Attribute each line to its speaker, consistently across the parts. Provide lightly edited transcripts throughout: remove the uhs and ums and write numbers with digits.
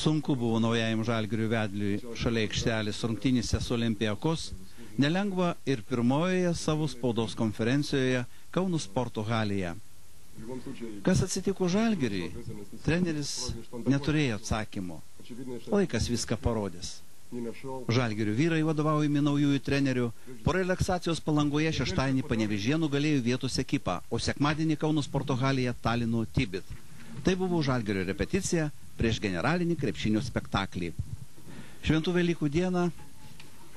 Speaker 1: Sunku buvo naujajam Žalgiriui vedliui šalia aikštelės rungtynėse su Olympiakos, nelengva ir pirmojoje savo spaudos konferencijoje Kauno sporto halėje. Kas atsitiko Žalgiriui? Treneris neturėjo atsakymo. Laikas viską parodys. Žalgirio vyrai vadovaujami naujųjų trenerių po relaksacijos Palangoje šeštadienį Panevėžyje nugalėjo vietos ekipą, o sekmadienį Kauno sporto halėje Talino Tibit. Tai buvo Žalgirio repeticija prieš generalinį krepšinio spektaklį. Šventų Velykų dieną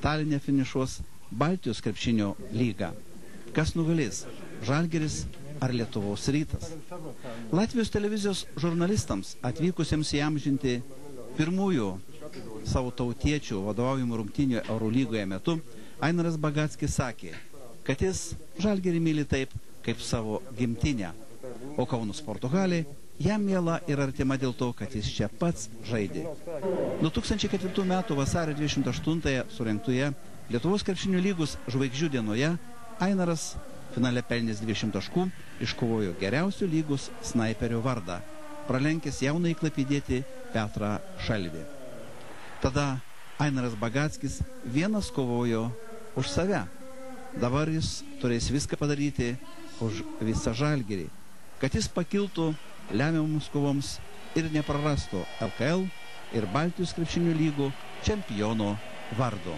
Speaker 1: Taline finišuos Baltijos krepšinio lyga. Kas nugalės? Žalgiris ar Lietuvos Rytas? Latvijos televizijos žurnalistams atvykusiems įamžinti pirmųjų savo tautiečių vadovaujamų rungtynių Eurolygoje metu, Ainaras Bagackis sakė, kad jis Žalgirį myli taip, kaip savo gimtinę, o Kauno sporto halė jam miela ir artima dėl to, kad jis čia pats žaidė. 2004 metų vasario 28-ąją surengtoje Lietuvos krepšinio lygos žvaigždžių dienoje Ainaras finale pelnęs 20 taškų iškovojo geriausių lygos snaiperio vardą, pralenkęs jaunąjį klaipėdietį Petrą Šalvį. Tada Ainaras Bagackis vienas kovojo už save. Dabar jis turės viską padaryti už visą Žalgirį, kad jis pakiltų lemiamoms kovoms ir neprarastų LKL ir Baltijos krepšinio lygų čempiono vardo.